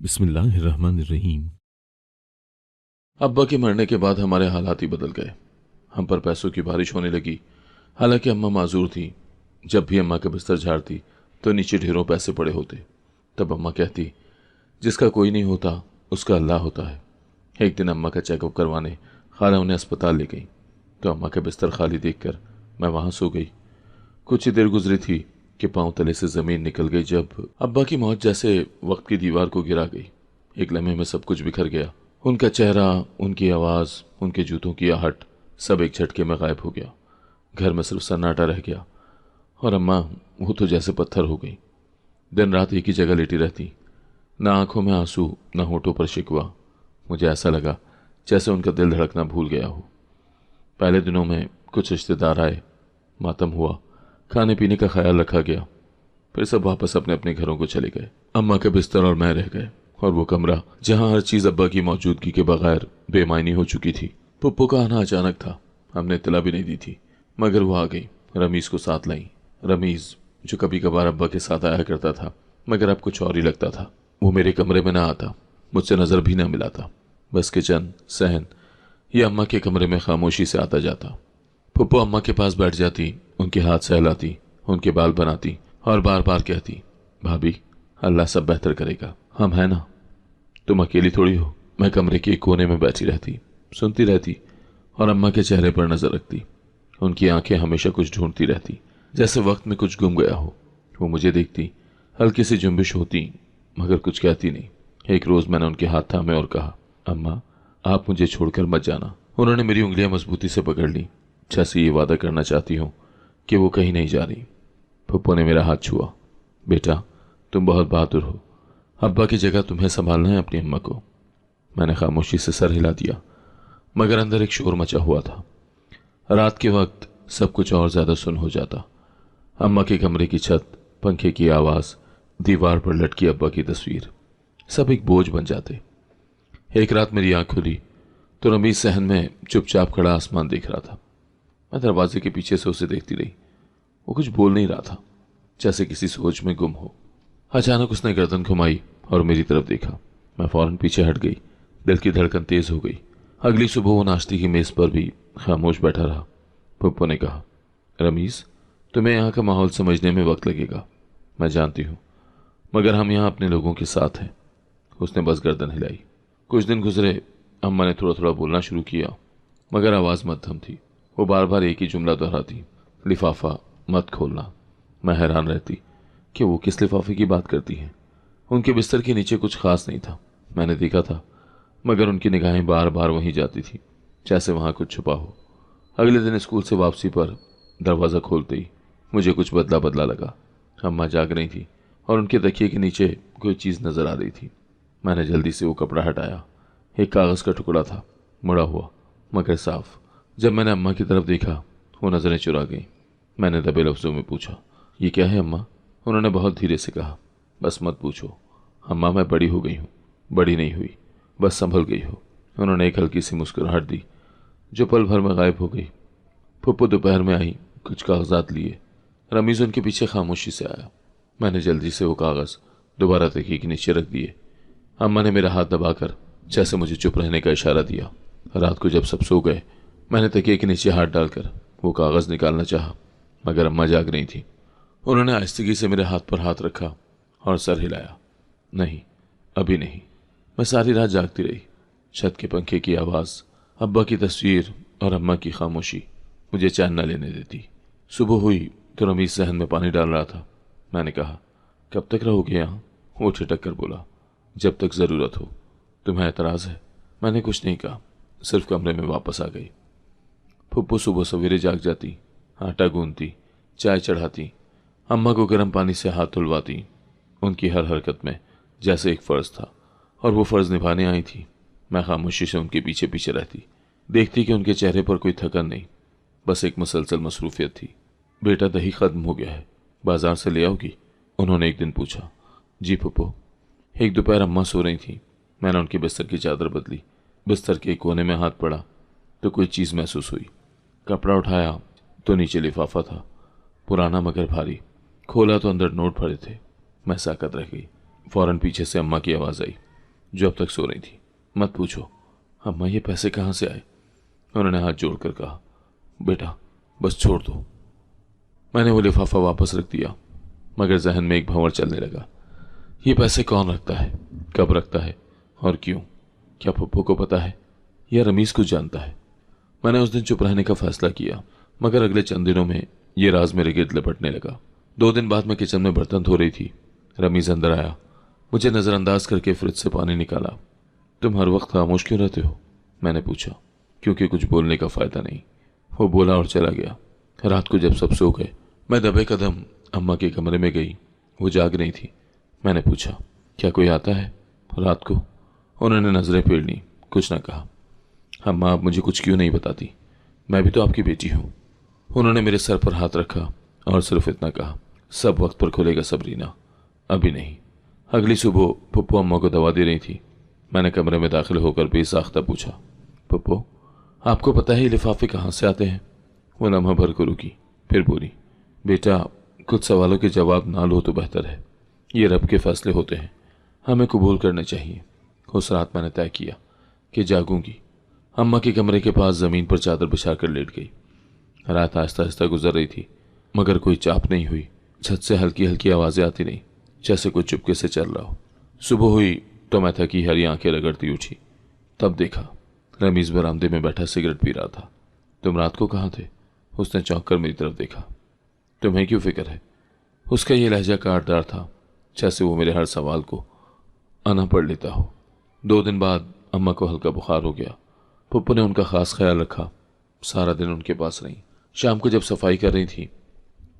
बिस्मिल्लाहिर्रहमानिर्रहीम। अब्बा के मरने के बाद हमारे हालात ही बदल गए। हम पर पैसों की बारिश होने लगी। हालांकि अम्मा माजूर थी। जब भी अम्मा का बिस्तर झाड़ती तो नीचे ढेरों पैसे पड़े होते। तब अम्मा कहती, जिसका कोई नहीं होता उसका अल्लाह होता है। एक दिन अम्मा का चेकअप करवाने खाला उन्हें अस्पताल ले गई तो अम्मा का बिस्तर खाली देखकर मैं वहां सो गई। कुछ ही देर गुजरी थी कि पांव तले से जमीन निकल गई जब अब्बा की मौत जैसे वक्त की दीवार को गिरा गई। एक लम्हे में सब कुछ बिखर गया। उनका चेहरा, उनकी आवाज, उनके जूतों की आहट, सब एक झटके में गायब हो गया। घर में सिर्फ सन्नाटा रह गया और अम्मा, वो तो जैसे पत्थर हो गई। दिन रात एक ही जगह लेटी रहती, ना आंखों में आंसू, ना होठों पर शिकवा। मुझे ऐसा लगा जैसे उनका दिल धड़कना भूल गया हो। पहले दिनों में कुछ रिश्तेदार आए, मातम हुआ, खाने पीने का ख्याल रखा गया। फिर सब वापस अपने अपने घरों को चले गए। अम्मा के बिस्तर और मैं रह गए, और वो कमरा जहां हर चीज अब्बा की मौजूदगी के बगैर बेमायनी हो चुकी थी। पुप्पो का आना अचानक था, हमने इत्तला भी नहीं दी थी, मगर वो आ गई। रमीज को साथ लाई। रमीज जो कभी कभार अब्बा के साथ आया करता था, मगर अब कुछ और ही लगता था। वो मेरे कमरे में ना आता, मुझसे नजर भी ना मिलाता। बस किचन, सहन या अम्मा के कमरे में खामोशी से आता जाता। पुप्पो अम्मा के पास बैठ जाती, उनके हाथ सहलाती, उनके बाल बनाती और बार बार कहती, भाभी, अल्लाह सब बेहतर करेगा, हम है ना, तुम अकेली थोड़ी हो। मैं कमरे के एक कोने में बैठी रहती, सुनती रहती और अम्मा के चेहरे पर नजर रखती। उनकी आंखें हमेशा कुछ ढूंढती रहती, जैसे वक्त में कुछ गुम गया हो। वो मुझे देखती, हल्की सी जुम्बिश होती, मगर कुछ कहती नहीं। एक रोज मैंने उनके हाथ थामे और कहा, अम्मा, आप मुझे छोड़कर मत जाना। उन्होंने मेरी उंगलियां मजबूती से पकड़ ली, जैसे ये वादा करना चाहती हूँ कि वो कहीं नहीं जा रही। पप्पू ने मेरा हाथ छुआ। बेटा, तुम बहुत बहादुर हो। अब्बा की जगह तुम्हें संभालना है अपनी अम्मा को। मैंने खामोशी से सर हिला दिया, मगर अंदर एक शोर मचा हुआ था। रात के वक्त सब कुछ और ज्यादा सुन हो जाता। अम्मा के कमरे की छत, पंखे की आवाज, दीवार पर लटकी अब्बा की तस्वीर, सब एक बोझ बन जाते। एक रात मेरी आंख खुली तो रमीज सहन में चुपचाप खड़ा आसमान देख रहा था। मैं दरवाजे के पीछे से उसे देखती रही। वो कुछ बोल नहीं रहा था, जैसे किसी सोच में गुम हो। अचानक उसने गर्दन घुमाई और मेरी तरफ देखा। मैं फौरन पीछे हट गई। दिल की धड़कन तेज हो गई। अगली सुबह वो नाश्ते की मेज पर भी खामोश बैठा रहा। पप्पू ने कहा, रमीज, तुम्हें यहाँ का माहौल समझने में वक्त लगेगा, मैं जानती हूँ, मगर हम यहाँ अपने लोगों के साथ हैं। उसने बस गर्दन हिलाई। कुछ दिन गुजरे। अम्मा ने थोड़ा थोड़ा बोलना शुरू किया, मगर आवाज मध्यम थी। वो बार बार एक ही जुमला दोहराती, लिफाफा मत खोलना। मैं हैरान रहती कि वो किस लिफाफे की बात करती हैं। उनके बिस्तर के नीचे कुछ खास नहीं था, मैंने देखा था, मगर उनकी निगाहें बार बार वहीं जाती थी, जैसे वहां कुछ छुपा हो। अगले दिन स्कूल से वापसी पर दरवाज़ा खोलते ही मुझे कुछ बदला बदला लगा। अम्मा जाग रही थी और उनके तकिए के नीचे कोई चीज़ नजर आ रही थी। मैंने जल्दी से वो कपड़ा हटाया। एक कागज़ का टुकड़ा था, मुड़ा हुआ मगर साफ। जब मैंने अम्मा की तरफ देखा, वो नज़रें चुरा गई। मैंने दबे लफ्ज़ों में पूछा, ये क्या है अम्मा? उन्होंने बहुत धीरे से कहा, बस मत पूछो अम्मा, मैं बड़ी हो गई हूँ। बड़ी नहीं हुई, बस संभल गई हो। उन्होंने एक हल्की सी मुस्कुराहट दी जो पल भर में गायब हो गई। फुप्पो दोपहर में आई, कुछ कागजात लिए। रमीज उनके पीछे खामोशी से आया। मैंने जल्दी से वो कागज दोबारा तकिए के नीचे रख दिए। अम्मा ने मेरा हाथ दबाकर जैसे मुझे चुप रहने का इशारा दिया। रात को जब सब सो गए, मैंने तकिए के नीचे हाथ डालकर वो कागज निकालना चाहा, मगर अम्मा जाग रही थी। उन्होंने आहिस्तगी से मेरे हाथ पर हाथ रखा और सर हिलाया, नहीं, अभी नहीं। मैं सारी रात जागती रही। छत के पंखे की आवाज, अब्बा की तस्वीर और अम्मा की खामोशी मुझे चैन न लेने देती। सुबह हुई तो रमीज सहन में पानी डाल रहा था। मैंने कहा, कब तक रहोगे यहाँ? वो ठिठक कर बोला, जब तक जरूरत हो। तुम्हें एतराज है? मैंने कुछ नहीं कहा, सिर्फ कमरे में वापस आ गई। फुप्पो सुबह सवेरे जाग जाती, आटा गूंदती, चाय चढ़ाती, अम्मा को गर्म पानी से हाथ धुलवाती। उनकी हर हरकत में जैसे एक फर्ज था, और वो फर्ज निभाने आई थी। मैं खामोशी से उनके पीछे पीछे रहती, देखती कि उनके चेहरे पर कोई थकन नहीं, बस एक मुसलसल मसरूफियत थी। बेटा, दही खत्म हो गया है, बाजार से ले आओगी? उन्होंने एक दिन पूछा। जी फुप्पो। एक दोपहर अम्मा सो रही थी। मैंने उनके बिस्तर की चादर बदली। बिस्तर के कोने में हाथ पड़ा तो कोई चीज़ महसूस हुई। कपड़ा उठाया तो नीचे लिफाफा था, पुराना मगर भारी। खोला तो अंदर नोट भरे थे। मैं साकत रह गई। फौरन पीछे से अम्मा की आवाज़ आई, जो अब तक सो रही थी। मत पूछो अम्मा, ये पैसे कहाँ से आए? उन्होंने हाथ जोड़कर कहा। बेटा बस छोड़ दो। मैंने वो लिफाफा वापस रख दिया, मगर जहन में एक भंवर चलने लगा। ये पैसे कौन रखता है, कब रखता है और क्यों? क्या पप्पू को पता है या रमीज को जानता है? मैंने उस दिन चुप रहने का फैसला किया, मगर अगले चंद दिनों में ये राज मेरे गिर्द लपटने लगा। 2 दिन बाद मैं किचन में बर्तन धो रही थी। रमीज अंदर आया, मुझे नज़रअंदाज करके फ्रिज से पानी निकाला। तुम हर वक्त खामोश क्यों रहते हो? मैंने पूछा। क्योंकि कुछ बोलने का फायदा नहीं, वो बोला और चला गया। रात को जब सब सो गए, मैं दबे कदम अम्मा के कमरे में गई। वो जाग रही थी। मैंने पूछा, क्या कोई आता है रात को? उन्होंने नजरें फेर ली, कुछ न कहा। अम्मा आप मुझे कुछ क्यों नहीं बताती? मैं भी तो आपकी बेटी हूँ। उन्होंने मेरे सर पर हाथ रखा और सिर्फ इतना कहा, सब वक्त पर खुलेगा सबरीना, अभी नहीं। अगली सुबह पप्पू अम्मा को दवा दे रही थी। मैंने कमरे में दाखिल होकर बेसाख्ता पूछा, पप्पू आपको पता है ये लिफाफे कहाँ से आते हैं? वो लम्हा भर को रुकी, फिर बोली, बेटा कुछ सवालों के जवाब ना लो तो बेहतर है। ये रब के फैसले होते हैं, हमें कबूल करने चाहिए। उस रात मैंने तय किया कि जागूंगी। अम्मा के कमरे के पास ज़मीन पर चादर बिछा कर लेट गई। रात आहिस्ता आहिस्ता गुजर रही थी, मगर कोई चाप नहीं हुई। छत से हल्की हल्की आवाज़ें आती रहीं, जैसे कुछ चुपके से चल रहा हो। सुबह हुई तो मैं थकी हरी आंखें रगड़ती उठी। तब देखा रमीज बरामदे में बैठा सिगरेट पी रहा था। तुम रात को कहाँ थे? उसने चौंक कर मेरी तरफ देखा। तुम्हें क्यों फिक्र है? उसका ये लहजा काटदार था, जैसे वो मेरे हर सवाल को आना पढ़ लेता हो। 2 दिन बाद अम्मा को हल्का बुखार हो गया। पप्पू ने उनका खास ख्याल रखा, सारा दिन उनके पास रही। शाम को जब सफाई कर रही थी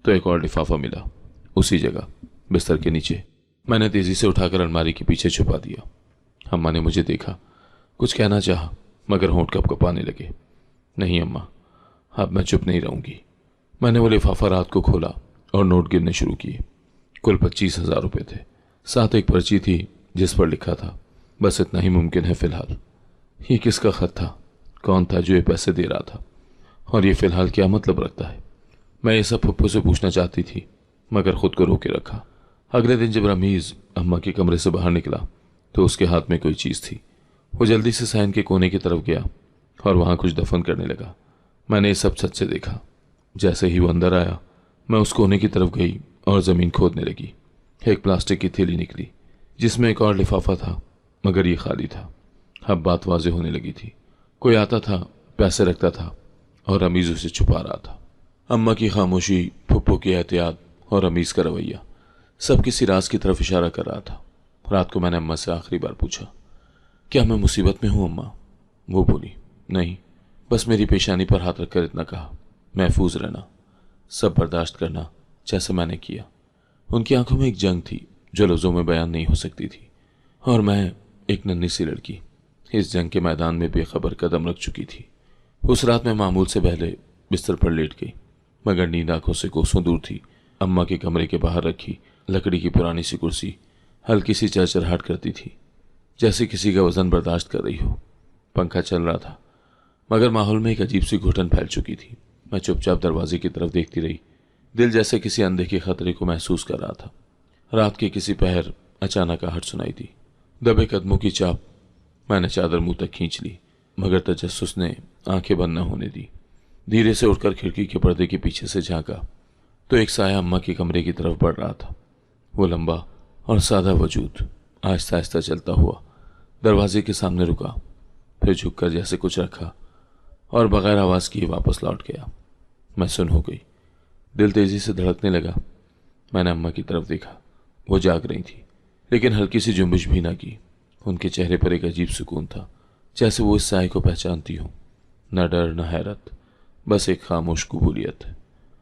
तो एक और लिफाफा मिला, उसी जगह बिस्तर के नीचे। मैंने तेजी से उठाकर अलमारी के पीछे छुपा दिया। अम्मा ने मुझे देखा, कुछ कहना चाहा, मगर होंठ कपकपाने लगे। नहीं अम्मा, अब मैं चुप नहीं रहूंगी। मैंने वो लिफाफा रात को खोला और नोट गिनने शुरू किए। कुल 25,000 रुपये थे। साथ एक पर्ची थी जिस पर लिखा था, बस इतना ही मुमकिन है फिलहाल। ये किसका खत था? कौन था जो ये पैसे दे रहा था? और ये फिलहाल क्या मतलब रखता है? मैं ये सब पप्पू से पूछना चाहती थी, मगर खुद को रोके रखा। अगले दिन जब रमीज अम्मा के कमरे से बाहर निकला तो उसके हाथ में कोई चीज़ थी। वो जल्दी से साइन के कोने की तरफ गया और वहाँ कुछ दफन करने लगा। मैंने ये सब छत से देखा। जैसे ही वो अंदर आया, मैं उस कोने की तरफ गई और ज़मीन खोदने लगी। एक प्लास्टिक की थैली निकली जिसमें एक और लिफाफा था, मगर ये खाली था। अब बात वाज़ेह होने लगी थी। कोई आता था, पैसे रखता था और रमीज उसे छुपा रहा था। अम्मा की खामोशी, फुप्पो की एहतियात और रमीज का रवैया सब किसी राज की तरफ इशारा कर रहा था। रात को मैंने अम्मा से आखिरी बार पूछा, क्या मैं मुसीबत में हूँ अम्मा? वो बोली, नहीं, बस मेरी पेशानी पर हाथ रखकर इतना कहा, महफूज रहना, सब बर्दाश्त करना, जैसे मैंने किया। उनकी आंखों में एक जंग थी जो लफ्ज़ों में बयान नहीं हो सकती थी, और मैं एक नन्ही सी लड़की इस जंग के मैदान में बेखबर कदम रख चुकी थी। उस रात मैं मामूल से पहले बिस्तर पर लेट गई, मगर नींद आंखों से कोसों दूर थी। अम्मा के कमरे के बाहर रखी लकड़ी की पुरानी सी कुर्सी हल्की सी चरचराहट करती थी, जैसे किसी का वजन बर्दाश्त कर रही हो। पंखा चल रहा था, मगर माहौल में एक अजीब सी घुटन फैल चुकी थी। मैं चुपचाप दरवाजे की तरफ देखती रही। दिल जैसे किसी अनदेखे खतरे को महसूस कर रहा था। रात के किसी पहर अचानक आहट सुनाई दी, दबे कदमों की चाप। मैंने चादर मुंह तक खींच ली, मगर तजस्सुस ने आंखें बंद न होने दी। धीरे से उठकर खिड़की के पर्दे के पीछे से झांका तो एक साया अम्मा के कमरे की तरफ बढ़ रहा था। वो लंबा और सादा वजूद आहिस्ता आहिस्ता चलता हुआ दरवाजे के सामने रुका, फिर झुककर जैसे कुछ रखा और बगैर आवाज़ किए वापस लौट गया। मैं सुन हो गई, दिल तेजी से धड़कने लगा। मैंने अम्मा की तरफ देखा। वो जाग रही थी, लेकिन हल्की सी जुम्बिश भी ना की। उनके चेहरे पर एक अजीब सुकून था, जैसे वो इस साय को पहचानती हो। न डर न हैरत, बस एक खामोश कबूलियत।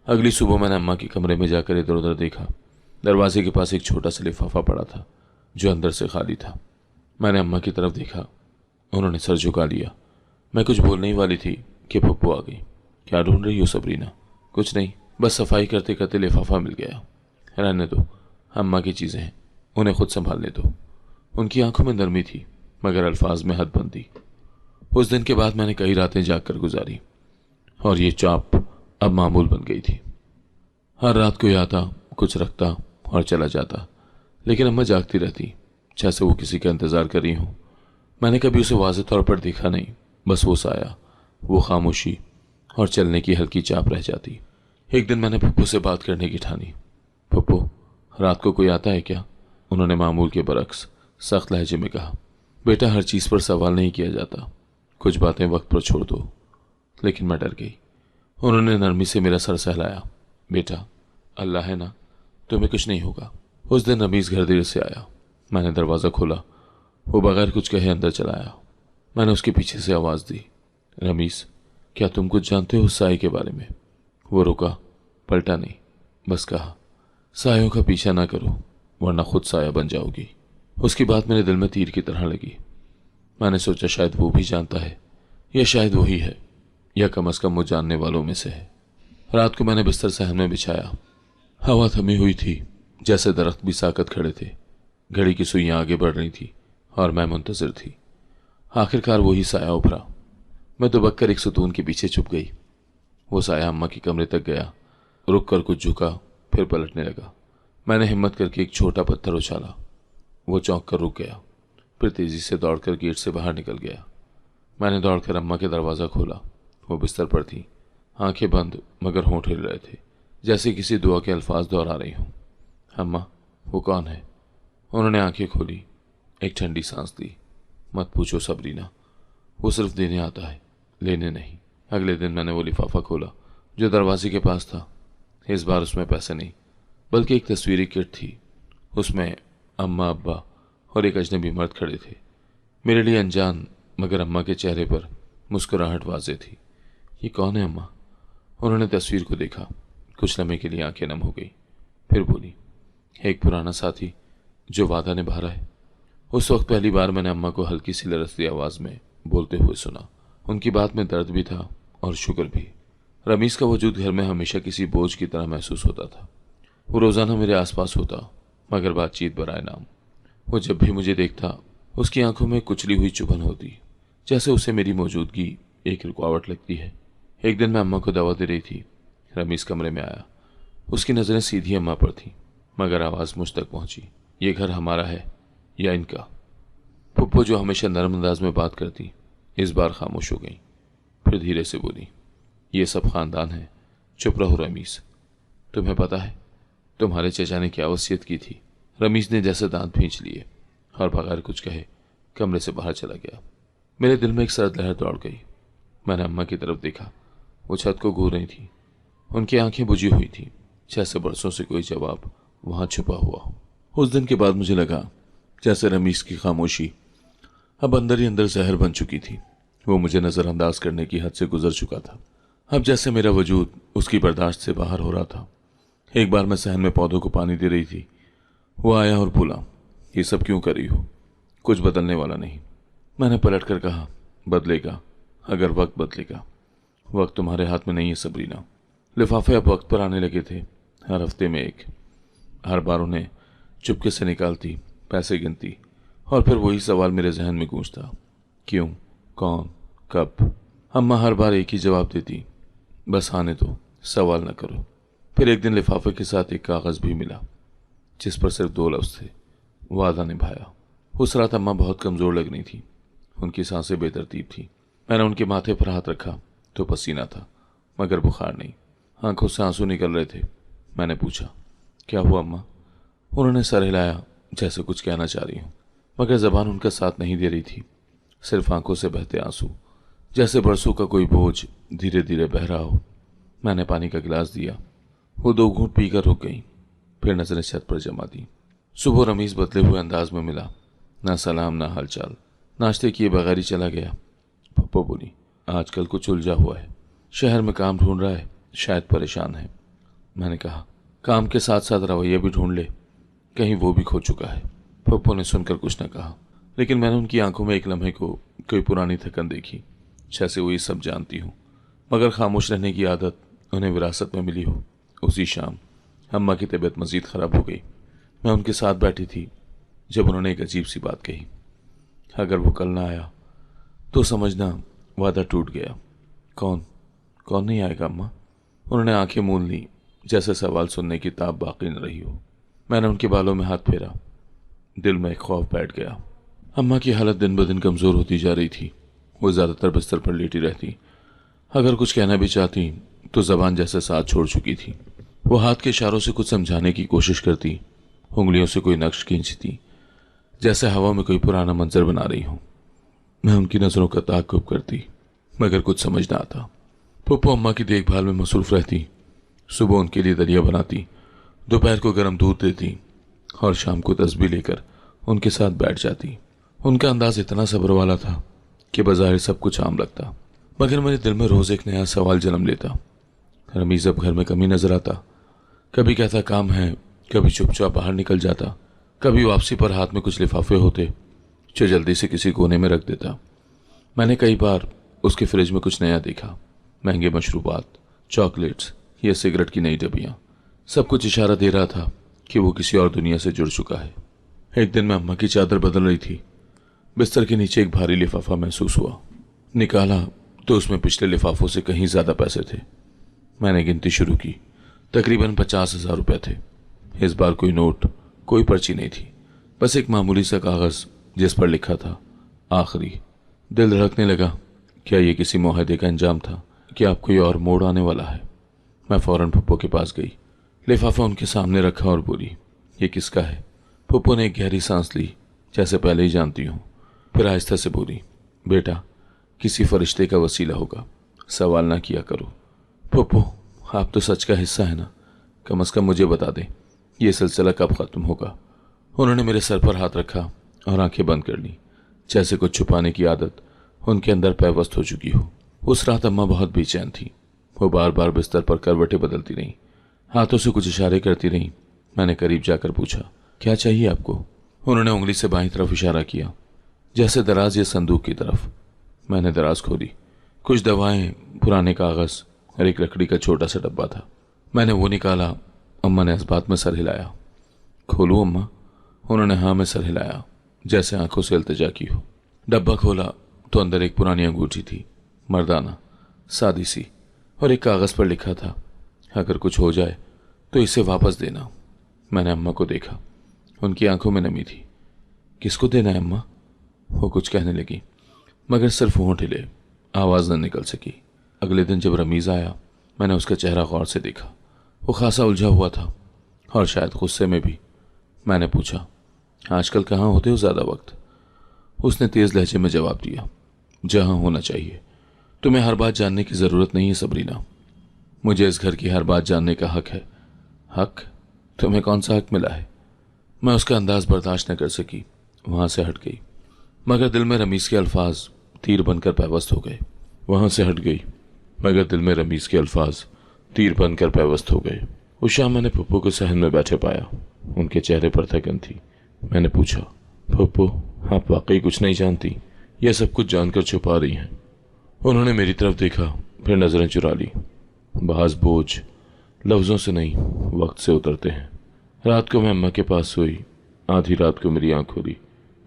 अगली सुबह मैंने अम्मा के कमरे में जाकर इधर उधर देखा। दरवाजे के पास एक छोटा सा लिफाफा पड़ा था जो अंदर से खाली था। मैंने अम्मा की तरफ देखा। उन्होंने सर झुका लिया। मैं कुछ बोलने ही वाली थी कि पप्पू आ गई। क्या ढूंढ रही हो सबरीना? कुछ नहीं, बस सफाई करते करते लिफाफा मिल गया। रहने दो, अम्मा की चीज़ें हैं, उन्हें खुद संभालने दो। उनकी आंखों में नरमी थी, मगर अल्फाज में हदबंदी। उस दिन के बाद मैंने कई रातें जाग कर गुजारी, और ये चाप अब मामूल बन गई थी। हर रात को आता, कुछ रखता और चला जाता, लेकिन अम्मा जागती रहती, जैसे वो किसी का इंतज़ार कर रही हूँ। मैंने कभी उसे वाज़ेह तौर पर देखा नहीं, बस वो साया, वो खामोशी और चलने की हल्की चाप रह जाती। एक दिन मैंने पप्पू से बात करने की ठानी। पप्पू, रात को कोई आता है क्या? उन्होंने मामूल के बरक्स सख्त लहजे में कहा। बेटा, हर चीज़ पर सवाल नहीं किया जाता, कुछ बातें वक्त पर छोड़ दो। लेकिन मैं डर गई। उन्होंने नरमी से मेरा सर सहलाया। बेटा, अल्लाह है ना, तुम्हें कुछ नहीं होगा। उस दिन रमीज़ घर देर से आया। मैंने दरवाज़ा खोला, वो बगैर कुछ कहे अंदर चला आया। मैंने उसके पीछे से आवाज़ दी, रमीज़, क्या तुम कुछ जानते हो उस साए के बारे में? वो रुका, पलटा नहीं, बस कहा, सायों का पीछा ना करो वरना खुद साया बन जाओगी। उसकी बात मेरे दिल में तीर की तरह लगी। मैंने सोचा शायद वो भी जानता है, या शायद वही है, या कम से कम वो जानने वालों में से है। रात को मैंने बिस्तर सहन में बिछाया। हवा थमी हुई थी, जैसे दरख्त भी साकत खड़े थे। घड़ी की सुइयां आगे बढ़ रही थी और मैं मुंतजिर थी। आखिरकार वही साया उभरा। मैं दुबक कर एक सुतून के पीछे छुप गई। वो साया अम्मा के कमरे तक गया, रुक कर कुछ झुका, फिर पलटने लगा। मैंने हिम्मत करके एक छोटा पत्थर उछाला। वो चौंक कर रुक गया, फिर तेजी से दौड़कर गेट से बाहर निकल गया। मैंने दौड़कर अम्मा के दरवाज़ा खोला। वो बिस्तर पर थी, आंखें बंद मगर होंठ हिल रहे थे, जैसे किसी दुआ के अल्फाज दोहरा रही हूँ। अम्मा, वो कौन है? उन्होंने आंखें खोली, एक ठंडी सांस दी। मत पूछो सबरीना, वो सिर्फ देने आता है, लेने नहीं। अगले दिन मैंने वो लिफाफा खोला जो दरवाजे के पास था। इस बार उसमें पैसे नहीं, बल्कि एक तस्वीरी किट थी। उसमें अम्मा, अब्बा और एक अजनबी मर्द खड़े थे, मेरे लिए अनजान, मगर अम्मा के चेहरे पर मुस्कुराहट वाज़ेह थी। ये कौन है अम्मा? उन्होंने तस्वीर को देखा, कुछ लम्हे के लिए आंखें नम हो गई, फिर बोली, एक पुराना साथी जो वादा निभा रहा है। उस वक्त पहली बार मैंने अम्मा को हल्की सी लरसती आवाज़ में बोलते हुए सुना। उनकी बात में दर्द भी था और शुक्र भी। रमीज़ का वजूद घर में हमेशा किसी बोझ की तरह महसूस होता था। वो रोज़ाना मेरे आसपास होता, मगर बातचीत बराए नाम। वो जब भी मुझे देखता, उसकी आंखों में कुचली हुई चुभन होती, जैसे उसे मेरी मौजूदगी एक रुकावट लगती है। एक दिन मैं अम्मा को दवा दे रही थी। रमीज़ कमरे में आया। उसकी नज़रें सीधी अम्मा पर थीं, मगर आवाज़ मुझ तक पहुंची। ये घर हमारा है या इनका? पुप्पो, जो हमेशा नरम अंदाज में बात करती, इस बार खामोश हो गई। फिर धीरे से बोली, ये सब खानदान है, चुप रहो रमीज़। तुम्हें पता है तुम्हारे चचा ने क्या वसीयत की थी? रमीज़ ने जैसे दांत भींच लिए और बगैर कुछ कहे कमरे से बाहर चला गया। मेरे दिल में एक सर्द लहर दौड़ गई। मैंने अम्मा की तरफ देखा। वो छत को घूर रही थी, उनकी आंखें बुझी हुई थी, जैसे बरसों से कोई जवाब वहां छुपा हुआ हो। उस दिन के बाद मुझे लगा जैसे रमीज़ की खामोशी अब अंदर ही अंदर जहर बन चुकी थी। वो मुझे नज़रअंदाज करने की हद से गुजर चुका था। अब जैसे मेरा वजूद उसकी बर्दाश्त से बाहर हो रहा था। एक बार मैं सहन में पौधों को पानी दे रही थी। वो आया और बोला, ये सब क्यों कर रही हो? कुछ बदलने वाला नहीं। मैंने पलट कर कहा, बदलेगा अगर वक्त बदलेगा। वक्त तुम्हारे हाथ में नहीं है सबरीना। लिफाफे अब वक्त पर आने लगे थे, हर हफ्ते में एक। हर बार उन्हें चुपके से निकालती, पैसे गिनती, और फिर वही सवाल मेरे जहन में गूंजता, क्यों, कौन, कब? अम्मा हर बार एक ही जवाब देती, बस आने दो, सवाल न करो। फिर एक दिन लिफाफे के साथ एक कागज़ भी मिला, जिस पर सिर्फ 2 लफ्ज़ थे, वादा निभाया। उस रात अम्मा बहुत कमज़ोर लग रही थी, उनकी सांसें बेतरतीब थी। मैंने उनके माथे पर हाथ रखा तो पसीना था, मगर बुखार नहीं। आंखों से आंसू निकल रहे थे। मैंने पूछा, क्या हुआ अम्मा? उन्होंने सर हिलाया, जैसे कुछ कहना चाह रही हूँ, मगर ज़बान उनका साथ नहीं दे रही थी। सिर्फ आंखों से बहते आंसू, जैसे बरसों का कोई बोझ धीरे धीरे बह रहा हो। मैंने पानी का गिलास दिया। वो 2 घूंट पीकर रुक गई, फिर नजरें छत पर जमा दी। सुबह रमीज़ बदले हुए अंदाज में मिला, ना सलाम ना हालचाल, नाश्ते किए बगैर ही चला गया। पप्पो बोली, आजकल कुछ उलझा हुआ है, शहर में काम ढूंढ रहा है, शायद परेशान है। मैंने कहा, काम के साथ साथ रवैया भी ढूंढ ले, कहीं वो भी खो चुका है। पप्पो ने सुनकर कुछ न कहा, लेकिन मैंने उनकी आंखों में एक लम्हे को कोई पुरानी थकन देखी, जैसे वो ये सब जानती हूँ, मगर खामोश रहने की आदत उन्हें विरासत में मिली हो। उसी शाम अम्मा की तबीयत मजीद ख़राब हो गई। मैं उनके साथ बैठी थी जब उन्होंने एक अजीब सी बात कही, अगर वो कल ना आया तो समझना वादा टूट गया। कौन कौन नहीं आएगा अम्मा? उन्होंने आंखें मूंद ली, जैसे सवाल सुनने की ताब बाकी न रही हो। मैंने उनके बालों में हाथ फेरा। दिल में एक खौफ बैठ गया। अम्मा की हालत दिन ब दिन कमज़ोर होती जा रही थी। वो ज़्यादातर बिस्तर पर लेटी रहती। अगर कुछ कहना भी चाहती तो ज़बान जैसे साथ छोड़ चुकी थी। वो हाथ के इशारों से कुछ समझाने की कोशिश करती, उंगलियों से कोई नक्श खींचती, जैसे हवा में कोई पुराना मंजर बना रही हो। मैं उनकी नज़रों का ताक़ुब करती, मगर कुछ समझ ना आता। पप्पू अम्मा की देखभाल में मसरूफ़ रहती। सुबह उनके लिए दलिया बनाती, दोपहर को गर्म दूध देती और शाम को तस्बीह लेकर उनके साथ बैठ जाती। उनका अंदाज इतना सब्र वाला था कि बज़ाहिर सब कुछ आम लगता, मगर मेरे दिल में रोज़ एक नया सवाल जन्म लेता। रमीज़ अब घर में कमी नजर आता। कभी कहता काम है, कभी चुपचाप बाहर निकल जाता, कभी वापसी पर हाथ में कुछ लिफाफे होते जो जल्दी से किसी कोने में रख देता। मैंने कई बार उसके फ्रिज में कुछ नया देखा, महंगे मशरूबात, चॉकलेट्स या सिगरेट की नई डब्बियाँ। सब कुछ इशारा दे रहा था कि वो किसी और दुनिया से जुड़ चुका है। एक दिन मैं अम्मा की चादर बदल रही थी। बिस्तर के नीचे एक भारी लिफाफा महसूस हुआ। निकाला तो उसमें पिछले लिफाफों से कहीं ज़्यादा पैसे थे। मैंने गिनती शुरू की। तकरीबन 50,000 रुपये थे। इस बार कोई नोट, कोई पर्ची नहीं थी, बस एक मामूली सा कागज़ जिस पर लिखा था आखिरी। दिल धड़कने लगा। क्या ये किसी मुआहदे का अंजाम था कि अब कोई और मोड़ आने वाला है? मैं फ़ौरन पप्पू के पास गई, लिफाफा उनके सामने रखा और बोली, ये किसका है? पप्पू ने एक गहरी सांस ली, जैसे पहले ही जानती हूँ। फिर आहिस्ता से बोली, बेटा, किसी फरिश्ते का वसीला होगा, सवाल ना किया करो। पप्पू, आप तो सच का हिस्सा है ना, कम से कम मुझे बता दें ये सिलसिला कब ख़त्म होगा। उन्होंने मेरे सर पर हाथ रखा और आंखें बंद कर ली, जैसे कुछ छुपाने की आदत उनके अंदर पैवस्त हो चुकी हो। उस रात अम्मा बहुत बेचैन थी। वो बार बार बिस्तर पर करवटें बदलती रहीं, हाथों से कुछ इशारे करती रहीं। मैंने करीब जाकर पूछा, क्या चाहिए आपको? उन्होंने उंगली से बाईं तरफ इशारा किया, जैसे दराज या संदूक की तरफ। मैंने दराज खोली। कुछ दवाएं, पुराने कागज़ और एक लकड़ी का छोटा सा डब्बा था। मैंने वो निकाला। अम्मा ने इस बात में सर हिलाया। खोलूं अम्मा? उन्होंने हाँ में सर हिलाया, जैसे आंखों से इल्तिजा की हो। डब्बा खोला तो अंदर एक पुरानी अंगूठी थी, मर्दाना, सादी सी, और एक कागज़ पर लिखा था, अगर कुछ हो जाए तो इसे वापस देना। मैंने अम्मा को देखा, उनकी आंखों में नमी थी। किसको देना है अम्मा? वो कुछ कहने लगी, मगर सिर्फ होंठ हिले, आवाज़ न निकल सकी। अगले दिन जब रमीज़ आया, मैंने उसका चेहरा गौर से देखा। वो खासा उलझा हुआ था और शायद गुस्से में भी। मैंने पूछा, आजकल कहाँ होते हो ज़्यादा वक्त? उसने तेज़ लहजे में जवाब दिया, जहाँ होना चाहिए। तुम्हें हर बात जानने की ज़रूरत नहीं है सबरीना। मुझे इस घर की हर बात जानने का हक है। हक? तुम्हें कौन सा हक मिला है? मैं उसका अंदाज बर्दाश्त न कर सकी, वहाँ से हट गई। मगर दिल में रमीज़ के अल्फाज तीर बनकर पैवस्त हो गए। वहाँ से हट गई, मगर दिल में रमीज़ के अल्फाज तीर बनकर पैवस्त हो गए। उस शाम मैंने पप्पू को सहन में बैठे पाया। उनके चेहरे पर थकन थी। मैंने पूछा, पप्पू, आप वाकई कुछ नहीं जानती? यह सब कुछ जानकर छुपा रही हैं? उन्होंने मेरी तरफ देखा, फिर नज़रें चुरा ली। बाज़ बोझ लफ्ज़ों से नहीं, वक्त से उतरते हैं। रात को मैं अम्मा के पास सोई। आधी रात को मेरी आँख खुली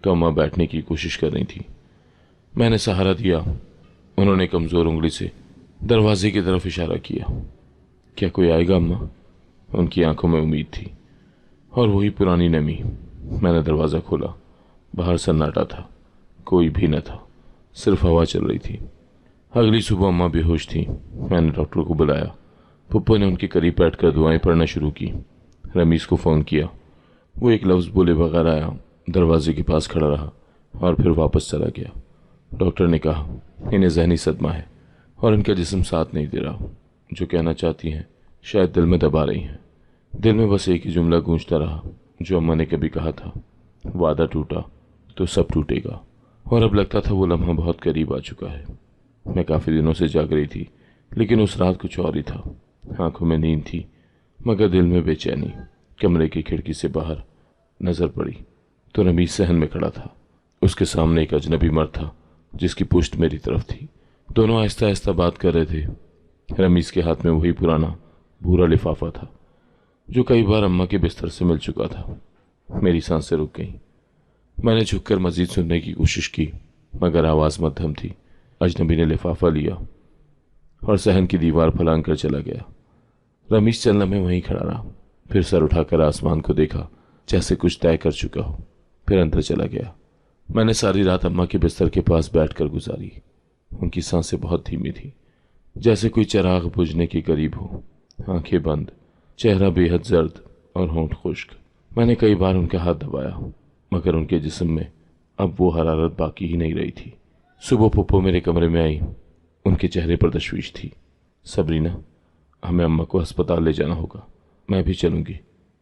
तो अम्मा बैठने की कोशिश कर रही थी। मैंने सहारा दिया। उन्होंने कमज़ोर उंगली से दरवाजे की तरफ इशारा किया। क्या कोई आएगा अम्मा? उनकी आंखों में उम्मीद थी और वही पुरानी नमी। मैंने दरवाज़ा खोला। बाहर सन्नाटा था, कोई भी न था, सिर्फ हवा चल रही थी। अगली सुबह अम्मा बेहोश थी। मैंने डॉक्टर को बुलाया। पप्पू ने उनके करीब बैठकर दुआएं पढ़ना शुरू की। रमीज़ को फ़ोन किया। वो एक लफ्ज़ बोले बगैर आया, दरवाजे के पास खड़ा रहा और फिर वापस चला गया। डॉक्टर ने कहा, इन्हें जहनी सदमा है और इनका जिस्म साथ नहीं दे रहा। जो कहना चाहती हैं शायद दिल में दबा रही हैं। दिल में बस एक ही जुमला गूंजता रहा जो अम्मा ने कभी कहा था, वादा टूटा तो सब टूटेगा। और अब लगता था वो लम्हा बहुत करीब आ चुका है। मैं काफ़ी दिनों से जाग रही थी, लेकिन उस रात कुछ और ही था। आंखों में नींद थी, मगर दिल में बेचैनी। कमरे की खिड़की से बाहर नज़र पड़ी तो रमीज़ सहन में खड़ा था। उसके सामने एक अजनबी मर्द था जिसकी पुश्त मेरी तरफ थी। दोनों आहिस्ता आहिस्ता बात कर रहे थे। रमीज़ के हाथ में वही पुराना भूरा लिफाफा था जो कई बार अम्मा के बिस्तर से मिल चुका था। मेरी सांसें रुक गईं। मैंने झुककर मज़ीद सुनने की कोशिश की, मगर आवाज़ मध्यम थी। अजनबी ने लिफाफा लिया और सहन की दीवार फलांग कर चला गया। रमीज़ चलने में वहीं खड़ा रहा, फिर सर उठाकर आसमान को देखा, जैसे कुछ तय कर चुका हो। फिर अंदर चला गया। मैंने सारी रात अम्मा के बिस्तर के पास बैठकर गुजारी। उनकी सांसें बहुत धीमी थी, जैसे कोई चिराग बुझने के करीब हो। आंखें बंद, चेहरा बेहद जर्द और होंठ खुश्क। मैंने कई बार उनका हाथ दबाया, मगर उनके जिस्म में अब वो हरारत बाकी ही नहीं रही थी। सुबह पुप्पो मेरे कमरे में आई। उनके चेहरे पर तशवीश थी। सबरीना, हमें अम्मा को अस्पताल ले जाना होगा। मैं भी चलूँगी।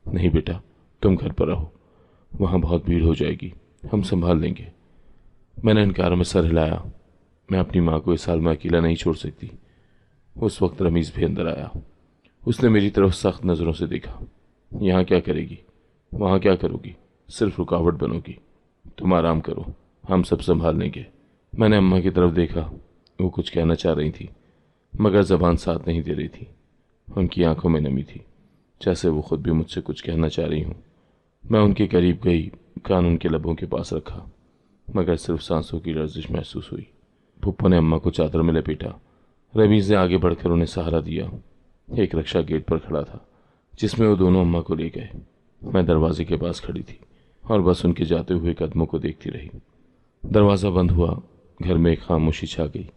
नहीं बेटा, तुम घर पर रहो, वहाँ बहुत भीड़ हो जाएगी, हम संभाल लेंगे। मैंने इनकार में सर हिलाया। मैं अपनी माँ को इस हाल में अकेला नहीं छोड़ सकती। उस वक्त रमीज़ भी अंदर आया। उसने मेरी तरफ सख्त नज़रों से देखा। यहाँ क्या करेगी, वहाँ क्या करोगी, सिर्फ रुकावट बनोगी। तुम आराम करो, हम सब संभाल लेंगे। मैंने अम्मा की तरफ देखा। वो कुछ कहना चाह रही थी, मगर ज़बान साथ नहीं दे रही थी। उनकी आंखों में नमी थी, जैसे वो खुद भी मुझसे कुछ कहना चाह रही हूँ। मैं उनके करीब गई, कान उनके लबों के पास रखा, मगर सिर्फ सांसों की लर्जिश महसूस हुई। पुप्पो ने अम्मा को चादर में लपेटा। रमीज़ ने आगे बढ़कर उन्हें सहारा दिया। एक रिक्शा गेट पर खड़ा था, जिसमें वो दोनों अम्मा को ले गए। मैं दरवाजे के पास खड़ी थी और बस उनके जाते हुए कदमों को देखती रही। दरवाज़ा बंद हुआ। घर में एक खामोशी छा गई,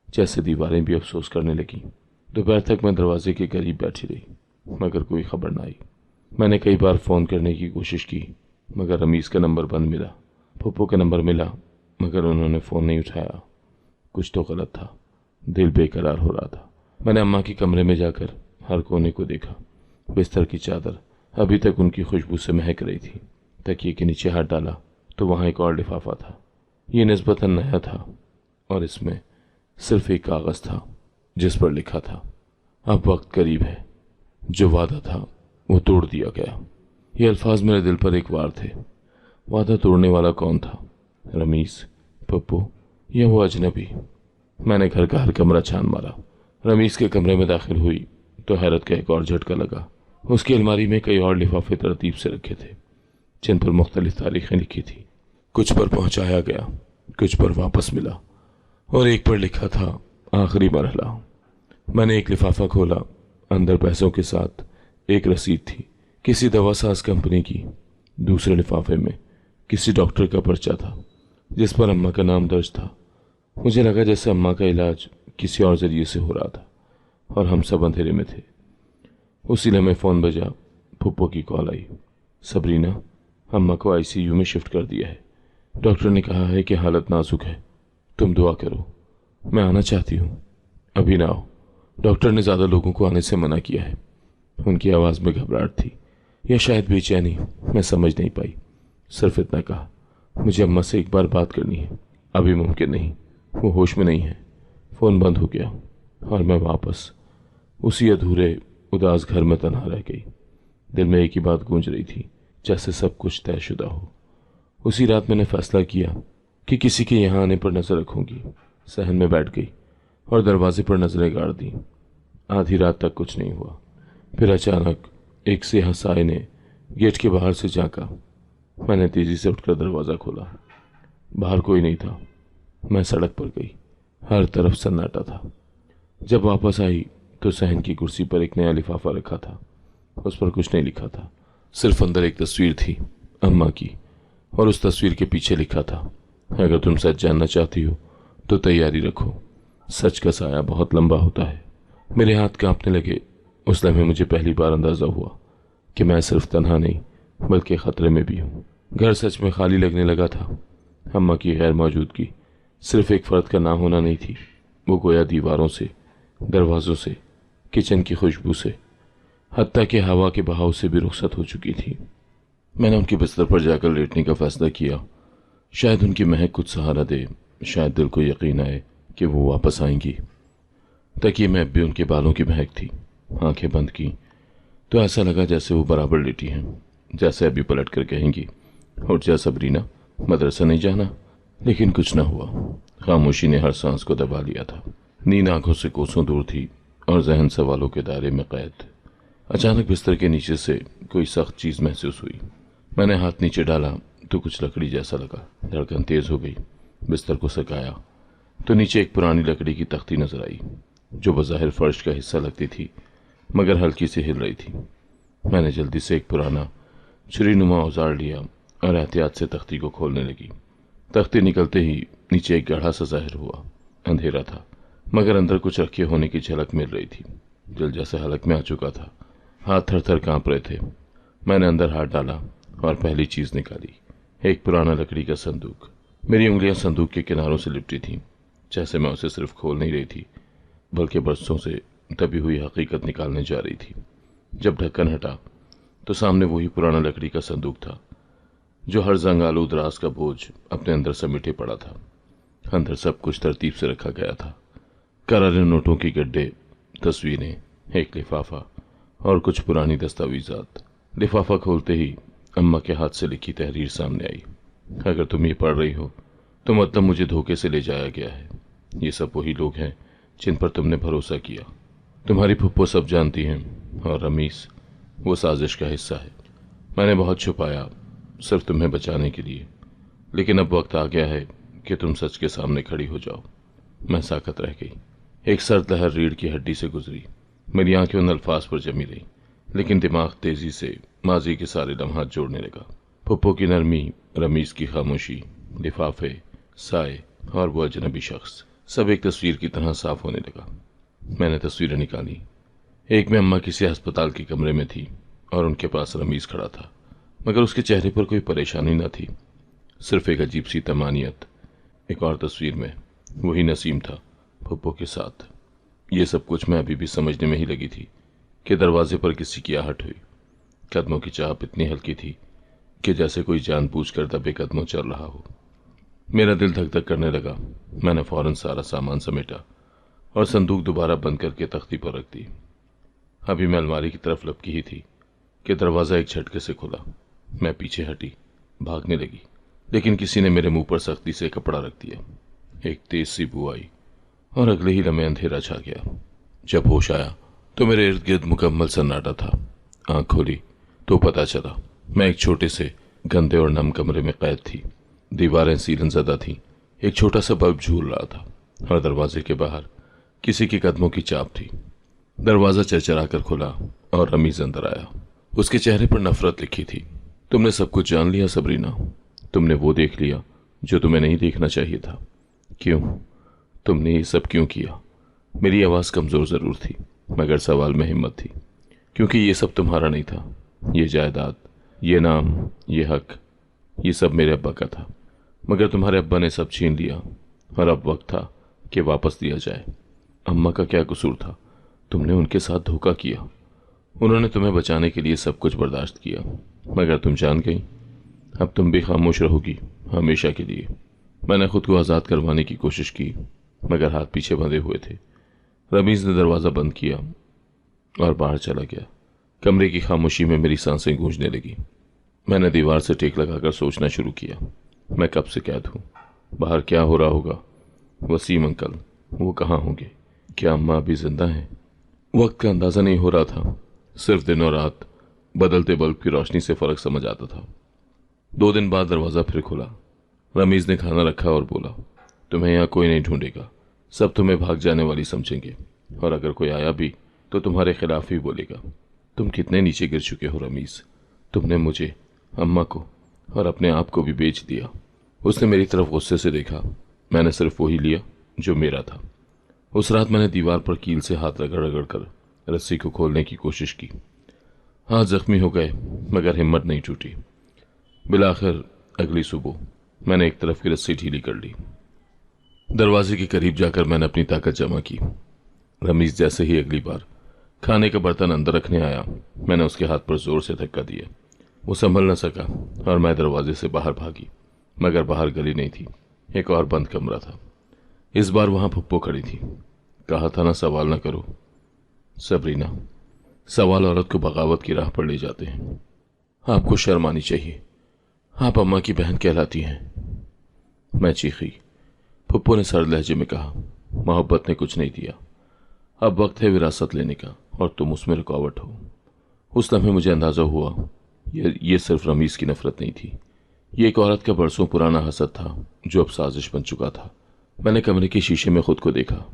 जैसे दीवारें भी अफसोस करने लगीं। दोपहर तक मैं दरवाजे के करीब बैठी रही, मगर कोई खबर न आई। मैंने कई बार फ़ोन करने की कोशिश की, मगर रमीज़ का नंबर बंद मिला। पुप्पो का नंबर मिला, मगर उन्होंने फ़ोन नहीं उठाया। कुछ तो गलत था। दिल बेकरार हो रहा था। मैंने अम्मा के कमरे में जाकर हर कोने को देखा। बिस्तर की चादर अभी तक उनकी खुशबू से महक रही थी। तकिए के नीचे हाथ डाला तो वहाँ एक और लिफाफा था। ये निस्बतन नया था और इसमें सिर्फ एक कागज़ था, जिस पर लिखा था, अब वक्त करीब है। जो वादा था वो तोड़ दिया गया। ये अल्फाज मेरे दिल पर एक वार थे। वादा तोड़ने वाला कौन था? रमीज़, पप्पू या वो अजनबी? मैंने घर का हर कमरा छान मारा। रमीज़ के कमरे में दाखिल हुई तो हैरत का एक और झटका लगा। उसकी अलमारी में कई और लिफाफे तरतीब से रखे थे, जिन पर मुख्तलिफ तारीखें लिखी थी। कुछ पर पहुंचाया गया, कुछ पर वापस मिला, और एक पर लिखा था आखिरी मरहला। मैंने एक लिफाफा खोला। अंदर पैसों के साथ एक रसीद थी, किसी दवासाज कंपनी की। दूसरे लिफाफे में किसी डॉक्टर का पर्चा था, जिस पर अम्मा का नाम दर्ज था। मुझे लगा जैसे अम्मा का इलाज किसी और जरिए से हो रहा था और हम सब अंधेरे में थे। उसी लम्हे फ़ोन बजा। पुप्पो की कॉल आई। सबरीना, अम्मा को आईसीयू में शिफ्ट कर दिया है। डॉक्टर ने कहा है कि हालत नाजुक है, तुम दुआ करो। मैं आना चाहती हूँ। अभी ना आओ, डॉक्टर ने ज़्यादा लोगों को आने से मना किया है। उनकी आवाज़ में घबराहट थी, या शायद बेचैनी, मैं समझ नहीं पाई। सिर्फ इतना कहा, मुझे अम्मा से एक बार बात करनी है। अभी मुमकिन नहीं, वो होश में नहीं है। फ़ोन बंद हो गया और मैं वापस उसी अधूरे उदास घर में तन्हा रह गई। दिल में एक ही बात गूंज रही थी, जैसे सब कुछ तयशुदा हो। उसी रात मैंने फैसला किया कि किसी के यहाँ आने पर नज़र रखूंगी। सहन में बैठ गई और दरवाजे पर नज़रें गाड़ दी। आधी रात तक कुछ नहीं हुआ। फिर अचानक एक सियाह साए ने गेट के बाहर से झांका। मैंने तेज़ी से उठकर दरवाज़ा खोला। बाहर कोई नहीं था। मैं सड़क पर गई। हर तरफ सन्नाटा था। जब वापस आई तो सहन की कुर्सी पर एक नया लिफाफा रखा था। उस पर कुछ नहीं लिखा था, सिर्फ अंदर एक तस्वीर थी, अम्मा की, और उस तस्वीर के पीछे लिखा था, अगर तुम सच जानना चाहती हो तो तैयारी रखो, सच का साया बहुत लंबा होता है। मेरे हाथ कांपने लगे। उस लम्हे मुझे पहली बार अंदाज़ा हुआ कि मैं सिर्फ तन्हा नहीं बल्कि ख़तरे में भी हूँ। घर सच में खाली लगने लगा था। अम्मा की गैर मौजूदगी सिर्फ एक फ़र्द का ना होना नहीं थी, वो गोया दीवारों से, दरवाज़ों से, किचन की खुशबू से, हत्ता कि हवा के बहाव से भी रुखसत हो चुकी थी। मैंने उनके बिस्तर पर जाकर लेटने का फ़ैसला किया। शायद उनकी महक कुछ सहारा दे, शायद दिल को यकीन आए कि वो वापस आएंगी। तकिए में अब भी उनके बालों की महक थी। आंखें बंद की तो ऐसा लगा जैसे वो बराबर लेटी हैं, जैसे अभी पलट कर कहेंगी, उठ जा सबरीना, मदरसा नहीं जाना। लेकिन कुछ न हुआ। खामोशी ने हर सांस को दबा लिया था। नींद आंखों से कोसों दूर थी और जहन सवालों के दायरे में कैद। अचानक बिस्तर के नीचे से कोई सख्त चीज़ महसूस हुई। मैंने हाथ नीचे डाला तो कुछ लकड़ी जैसा लगा। धड़कन तेज हो गई। बिस्तर को सकाया तो नीचे एक पुरानी लकड़ी की तख्ती नजर आई, जो बज़ाहिर फर्श का हिस्सा लगती थी, मगर हल्की से हिल रही थी। मैंने जल्दी से एक पुराना छुरीनुमा औजार लिया और एहतियात से तख्ती को खोलने लगी। तख्ती निकलते ही नीचे एक गड्ढा सा जाहिर हुआ। अंधेरा था, मगर अंदर कुछ रखे होने की झलक मिल रही थी। दिल जैसे हलक में आ चुका था, हाथ थर थर कांप रहे थे। मैंने अंदर हाथ डाला और पहली चीज निकाली, एक पुराना लकड़ी का संदूक। मेरी उंगलियां संदूक के किनारों से लिपटी थीं, जैसे मैं उसे सिर्फ खोल नहीं रही थी, बल्कि बरसों से दबी हुई हकीकत निकालने जा रही थी। जब ढक्कन हटा तो सामने वही पुराना लकड़ी का संदूक था, जो हर जंग आलूद राज का बोझ अपने अंदर समेटे पड़ा था। अंदर सब कुछ तरतीब से रखा गया था। करारे नोटों की गड्ढे, तस्वीरें, एक लिफाफा और कुछ पुरानी दस्तावेजात। लिफाफा खोलते ही अम्मा के हाथ से लिखी तहरीर सामने आई। अगर तुम ये पढ़ रही हो तो मतलब मुझे धोखे से ले जाया गया है। ये सब वही लोग हैं जिन पर तुमने भरोसा किया। तुम्हारी फुप्पो सब जानती हैं और रमीस वो साजिश का हिस्सा है। मैंने बहुत छुपाया, सिर्फ तुम्हें बचाने के लिए, लेकिन अब वक्त आ गया है कि तुम सच के सामने खड़ी हो जाओ। मैं साकत रह गई। एक सर्द लहर रीढ़ की हड्डी से गुजरी। मेरी आंखें उन अल्फाज पर जमी रही, लेकिन दिमाग तेजी से माजी के सारे लम्हात जोड़ने लगा। फुप्पो की नरमी, रमीज की खामोशी, लिफाफे, साए और वो अजनबी शख्स, सब एक तस्वीर की तरह साफ होने लगा। मैंने तस्वीरें निकाली। एक में अम्मा किसी अस्पताल के कमरे में थी और उनके पास रमीज खड़ा था, मगर उसके चेहरे पर कोई परेशानी न थी, सिर्फ एक अजीब सी तमानियत। एक और तस्वीर में वही नसीम था, फुप्पो के साथ। ये सब कुछ मैं अभी भी समझने में ही लगी थी कि दरवाजे पर किसी की आहट हुई। कदमों की चाप इतनी हल्की थी कि जैसे कोई जानबूझकर दबे कदमों चल रहा हो। मेरा दिल धक धक करने लगा। मैंने फौरन सारा सामान समेटा और संदूक दोबारा बंद करके तख्ती पर रख दी। अभी मैं अलमारी की तरफ लपकी ही थी कि दरवाज़ा एक झटके से खुला। मैं पीछे हटी, भागने लगी, लेकिन किसी ने मेरे मुंह पर सख्ती से कपड़ा रख दिया। एक तेज सी बू आई और अगले ही लम्हे अंधेरा छा गया। जब होश आया तो मेरे इर्द गिर्द मुकम्मल सन्नाटा था। आंख खोली तो पता चला मैं एक छोटे से गंदे और नम कमरे में कैद थी। दीवारें सीलन ज़दा थीं, एक छोटा सा बल्ब झूल रहा था और दरवाजे के बाहर किसी के कदमों की चाप थी। दरवाज़ा चरचरा कर खुला और रमीज अंदर आया। उसके चेहरे पर नफरत लिखी थी। तुमने सब कुछ जान लिया सबरीना, तुमने वो देख लिया जो तुम्हें नहीं देखना चाहिए था। क्यों? तुमने ये सब क्यों किया? मेरी आवाज़ कमज़ोर ज़रूर थी, मगर सवाल में हिम्मत थी। क्योंकि ये सब तुम्हारा नहीं था। ये जायदाद, ये नाम, ये हक, ये सब मेरे अब्बा का था, मगर तुम्हारे अब्बा ने सब छीन लिया और अब वक्त था कि वापस दिया जाए। अम्मा का क्या कसूर था? तुमने उनके साथ धोखा किया। उन्होंने तुम्हें बचाने के लिए सब कुछ बर्दाश्त किया, मगर तुम जान गई। अब तुम भी खामोश रहोगी हमेशा के लिए। मैंने खुद को आज़ाद करवाने की कोशिश की, मगर हाथ पीछे बंधे हुए थे। रमीज ने दरवाज़ा बंद किया और बाहर चला गया। कमरे की खामोशी में मेरी सांसें गूंजने लगी। मैंने दीवार से टेक लगाकर सोचना शुरू किया, मैं कब से कैद हूँ? बाहर क्या हो रहा होगा? वसीम अंकल, वो कहाँ होंगे? क्या अम्मा अभी जिंदा हैं? वक्त का अंदाज़ा नहीं हो रहा था। सिर्फ दिन और रात, बदलते बल्ब की रोशनी से फ़र्क समझ आता था। 2 दिन बाद दरवाज़ा फिर खुला। रमीज ने खाना रखा और बोला, तुम्हें यहाँ कोई नहीं ढूंढेगा, सब तुम्हें भाग जाने वाली समझेंगे, और अगर कोई आया भी तो तुम्हारे खिलाफ ही बोलेगा। तुम कितने नीचे गिर चुके हो रमीज। तुमने मुझे, अम्मा को और अपने आप को भी बेच दिया। उसने मेरी तरफ गुस्से से देखा। मैंने सिर्फ वही लिया जो मेरा था। उस रात मैंने दीवार पर कील से हाथ रगड़ रगड़ कर रस्सी को खोलने की कोशिश की। हाथ जख्मी हो गए, मगर हिम्मत नहीं टूटी। बिलाखिर अगली सुबह मैंने एक तरफ की रस्सी ढीली कर ली। दरवाजे के करीब जाकर मैंने अपनी ताकत जमा की। रमीज जैसे ही अगली बार खाने का बर्तन अंदर रखने आया, मैंने उसके हाथ पर जोर से धक्का दिया। वो संभल न सका और मैं दरवाजे से बाहर भागी, मगर बाहर गली नहीं थी, एक और बंद कमरा था। इस बार वहां फुप्पो खड़ी थी। कहा था ना सवाल न करो। सबरीना, सवाल औरत को बगावत की राह पर ले जाते हैं। आपको शर्म आनी चाहिए, आप अम्मा की बहन कहलाती हैं। मैं चीखी। फुप्पो ने सर्द लहजे में कहा, मोहब्बत ने कुछ नहीं दिया, अब वक्त है विरासत लेने का और तुम उसमें रुकावट हो। उस लम्हे मुझे अंदाजा हुआ ये सिर्फ रमीज की नफरत नहीं थी, ये एक औरत का बरसों पुराना हसद था जो अब साजिश बन चुका था। मैंने कमरे के शीशे में खुद को देखा,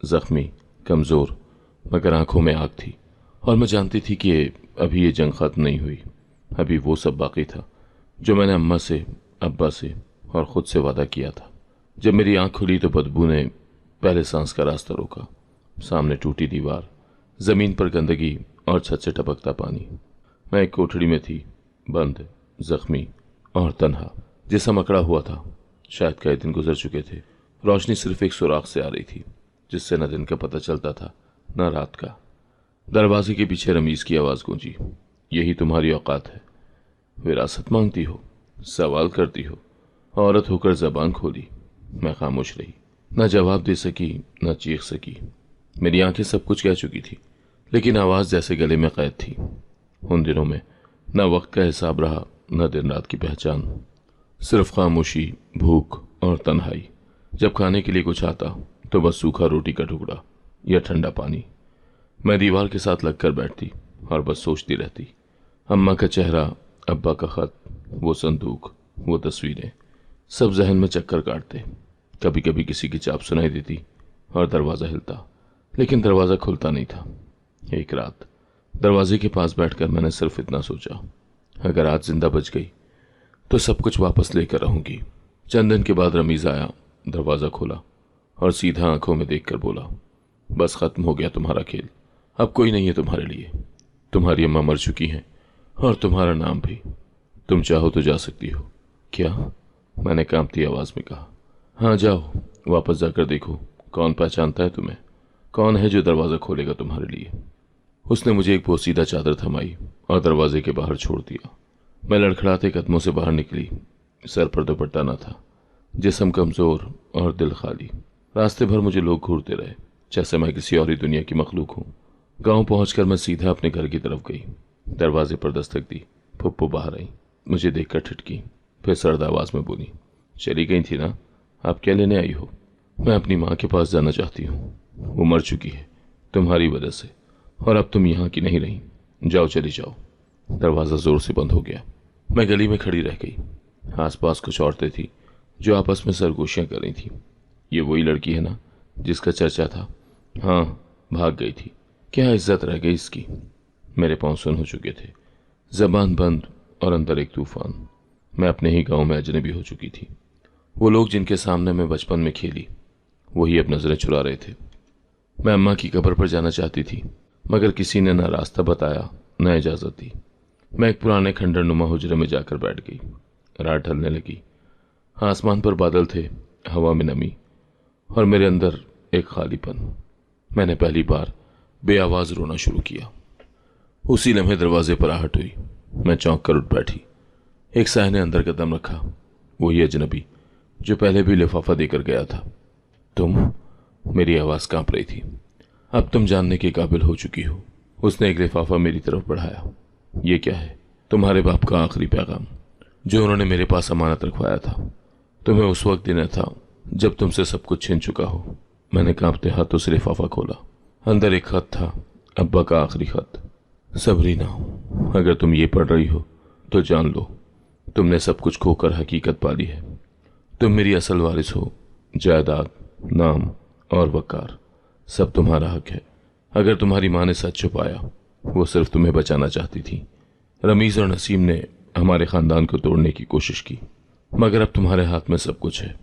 जख्मी, कमज़ोर, मगर आंखों में आग थी, और मैं जानती थी कि अभी ये जंग खत्म नहीं हुई। अभी वो सब बाकी था जो मैंने अम्मा से, अब्बा से और खुद से वादा किया था। जब मेरी आंख खुली तो बदबू ने पहले सांस का रास्ता रोका। सामने टूटी दीवार, जमीन पर गंदगी और छत से टपकता पानी। मैं एक कोठड़ी में थी, बंद, जख्मी और तन्हा। जिसम अकड़ा हुआ था। शायद कई दिन गुजर चुके थे। रोशनी सिर्फ एक सुराख से आ रही थी, जिससे न दिन का पता चलता था न रात का। दरवाजे के पीछे रमीज की आवाज गूंजी, यही तुम्हारी औकात है? विरासत मांगती हो, सवाल करती हो। औरत होकर जबान खोली। मैं खामोश रही, न जवाब दे सकी न चीख सकी। मेरी आंखें सब कुछ कह चुकी थी, लेकिन आवाज जैसे गले में कैद थी। उन दिनों में न वक्त का हिसाब रहा, न दिन रात की पहचान, सिर्फ खामोशी, भूख और तन्हाई। जब खाने के लिए कुछ आता तो बस सूखा रोटी का टुकड़ा या ठंडा पानी। मैं दीवार के साथ लगकर बैठती और बस सोचती रहती। अम्मा का चेहरा, अब्बा का खत, वो संदूक, वो तस्वीरें, सब जहन में चक्कर काटते। कभी कभी किसी की चाप सुनाई देती और दरवाज़ा हिलता, लेकिन दरवाज़ा खुलता नहीं था। एक रात दरवाजे के पास बैठकर मैंने सिर्फ इतना सोचा, अगर आज जिंदा बच गई तो सब कुछ वापस लेकर रहूंगी। चंद दिन के बाद रमीज आया, दरवाज़ा खोला और सीधा आंखों में देखकर बोला, बस खत्म हो गया तुम्हारा खेल। अब कोई नहीं है तुम्हारे लिए। तुम्हारी अम्मा मर चुकी हैं और तुम्हारा नाम भी। तुम चाहो तो जा सकती हो। क्या? मैंने कांपती आवाज में कहा। हाँ जाओ, वापस जाकर देखो कौन पहचानता है तुम्हें, कौन है जो दरवाज़ा खोलेगा तुम्हारे लिए। उसने मुझे एक पोसीदा चादर थमाई और दरवाजे के बाहर छोड़ दिया। मैं लड़खड़ाते कदमों से बाहर निकली। सर पर दुपट्टा न था, जिस्म कमज़ोर और दिल खाली। रास्ते भर मुझे लोग घूरते रहे, जैसे मैं किसी और ही दुनिया की मखलूक हूँ। गांव पहुंचकर मैं सीधा अपने घर की तरफ गई। दरवाजे पर दस्तक दी। फुप्पो बाहर आई, मुझे देखकर ठिठकी, फिर सर्द आवाज में बोली, चली गई थी ना, आप क्या लेने आई हो? मैं अपनी माँ के पास जाना चाहती हूँ। वो मर चुकी है तुम्हारी वजह से, और अब तुम यहाँ की नहीं रही। जाओ, चली जाओ। दरवाज़ा जोर से बंद हो गया। मैं गली में खड़ी रह गई। आसपास कुछ औरतें थी जो आपस में सरगोशियाँ कर रही थीं। ये वही लड़की है ना जिसका चर्चा था? हाँ, भाग गई थी। क्या इज्जत रह गई इसकी। मेरे पांव सुन हो चुके थे, जबान बंद और अंदर एक तूफान। मैं अपने ही गांव में अजनबी हो चुकी थी। वो लोग जिनके सामने मैं बचपन में खेली, वही अब नजरें चुरा रहे थे। मैं अम्मा की कब्र पर जाना चाहती थी, मगर किसी ने न रास्ता बताया न इजाज़त दी। मैं एक पुराने खंडर नुमा हुजरे में जाकर बैठ गई। रात ढलने लगी। आसमान पर बादल थे, हवा में नमी और मेरे अंदर एक खालीपन। मैंने पहली बार बेआवाज रोना शुरू किया। उसी लम्हे दरवाजे पर आहट हुई। मैं चौंक कर उठ बैठी। एक साय ने अंदर कदम रखा, वही अजनबी जो पहले भी लिफाफा देकर गया था। तुम? मेरी आवाज कांप रही थी। अब तुम जानने के काबिल हो चुकी हो। उसने एक लिफाफा मेरी तरफ बढ़ाया। ये क्या है? तुम्हारे बाप का आखिरी पैगाम, जो उन्होंने मेरे पास अमानत रखवाया था। तुम्हें उस वक्त देना था जब तुमसे सब कुछ छिन चुका हो। मैंने कांपते हाथों से लिफाफा खोला। अंदर एक खत था, अब्बा का आखिरी खत। सबरीना, अगर तुम ये पढ़ रही हो तो जान लो, तुमने सब कुछ खोकर हकीकत पाली है। तुम मेरी असल वारिस हो। जायदाद, नाम और वकार सब तुम्हारा हक है। अगर तुम्हारी माँ ने सच छुपाया, वो सिर्फ तुम्हें बचाना चाहती थी। रमीज और नसीम ने हमारे खानदान को तोड़ने की कोशिश की, मगर अब तुम्हारे हाथ में सब कुछ है।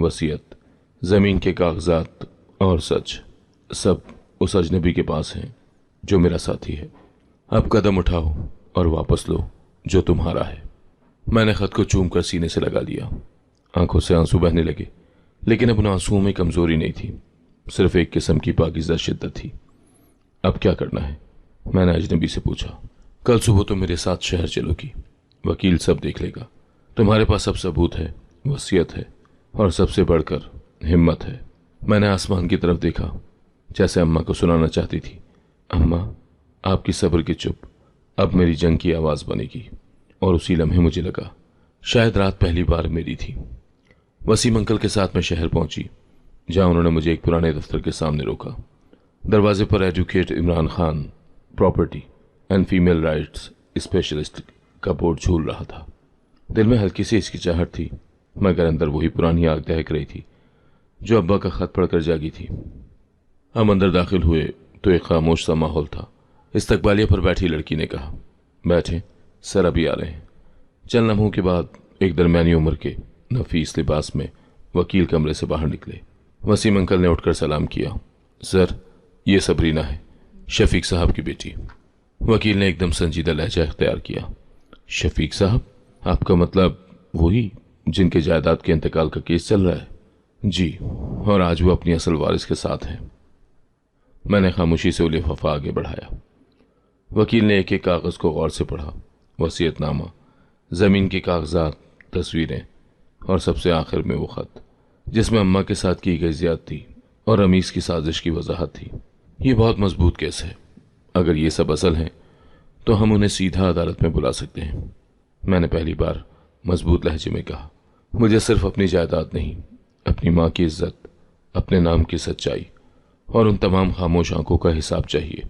वसीयत, जमीन के कागजात और सच, सब उस अजनबी के पास हैं जो मेरा साथी है। अब कदम उठाओ और वापस लो जो तुम्हारा है। मैंने खत को चूम कर सीने से लगा लिया। आंखों से आंसू बहने लगे, लेकिन अब उन आंसुओं में कमजोरी नहीं थी, सिर्फ एक किस्म की पाकीज़ा शिद्दत थी। अब क्या करना है? मैंने अजनबी से पूछा। कल सुबह तुम मेरे साथ शहर चलोगी, वकील सब देख लेगा। तुम्हारे पास सब सबूत है, वसीयत है और सबसे बढ़कर हिम्मत है। मैंने आसमान की तरफ देखा, जैसे अम्मा को सुनाना चाहती थी। अम्मा, आपकी सब्र की चुप अब मेरी जंग की आवाज़ बनेगी। और उसी लम्हे मुझे लगा शायद रात पहली बार मेरी थी। वसीम अंकल के साथ मैं शहर पहुंची, जहां उन्होंने मुझे एक पुराने दफ्तर के सामने रोका। दरवाजे पर advocate Imran Khan, property and female rights specialist का बोर्ड झूल रहा था। दिल में हल्की सी हिचकिचाहट थी, मगर अंदर वही पुरानी आग दहक रही थी जो अब्बा का खत पढ़कर जागी थी। हम अंदर दाखिल हुए तो एक खामोश सा माहौल था। इस्तकबालिया पर बैठी लड़की ने कहा, बैठे, सर अभी आ रहे हैं। चंद लम्हों के बाद एक दरमियानी उम्र के नफीस लिबास में वकील कमरे से बाहर निकले। वसीम अंकल ने उठकर सलाम किया। सर, ये सबरीना है, शफीक साहब की बेटी। वकील ने एकदम संजीदा लहजा इख्तियार किया। शफीक साहब? आपका मतलब वही जिनके जायदाद के इंतकाल का केस चल रहा है? जी, और आज वो अपनी असल वारिस के साथ हैं। मैंने खामोशी से लिफाफा आगे बढ़ाया। वकील ने एक एक कागज को गौर से पढ़ा। वसीयतनामा, जमीन के कागजात, तस्वीरें और सबसे आखिर में वो खत जिसमें अम्मा के साथ की गई ज्यादती और रमीज की साजिश की वजाहत थी। ये बहुत मजबूत केस है। अगर ये सब असल हैं तो हम उन्हें सीधा अदालत में बुला सकते हैं। मैंने पहली बार मजबूत लहजे में कहा, मुझे सिर्फ अपनी जायदाद नहीं, अपनी माँ की इज्जत, अपने नाम की सच्चाई और उन तमाम खामोश आंखों का हिसाब चाहिए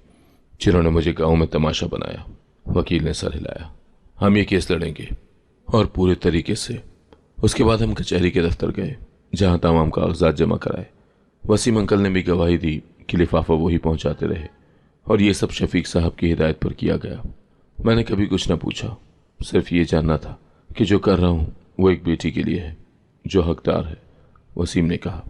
जिन्होंने मुझे गांव में तमाशा बनाया। वकील ने सर हिलाया। हम ये केस लड़ेंगे और पूरे तरीके से। उसके बाद हम कचहरी के दफ्तर गए जहां तमाम कागजात जमा कराए। वसीम अंकल ने भी गवाही दी कि लिफाफा वही पहुंचाते रहे और ये सब शफीक साहब की हिदायत पर किया गया। मैंने कभी कुछ न पूछा, सिर्फ ये जानना था कि जो कर रहा हूं वो एक बेटी के लिए है जो हकदार है। वसीम ने कहा।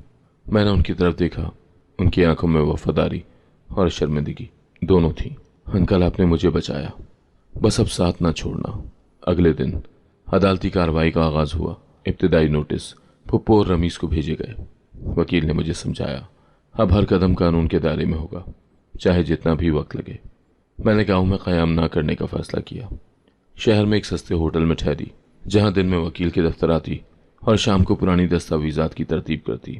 मैंने उनकी तरफ देखा। उनकी आंखों में वफादारी और शर्मिंदगी दोनों थी। अंकल, आपने मुझे बचाया, बस अब साथ ना छोड़ना। अगले दिन अदालती कार्रवाई का आगाज हुआ। इब्तिदाई नोटिस फुप्पो और रमीज को भेजे गए। वकील ने मुझे समझाया, अब हर कदम कानून के दायरे में होगा, चाहे जितना भी वक्त लगे। मैंने गांव में क़याम ना करने का फैसला किया। शहर में एक सस्ते होटल में ठहरी जहां दिन में वकील के दफ्तर आती और शाम को पुरानी दस्तावेजात की तरतीब करती।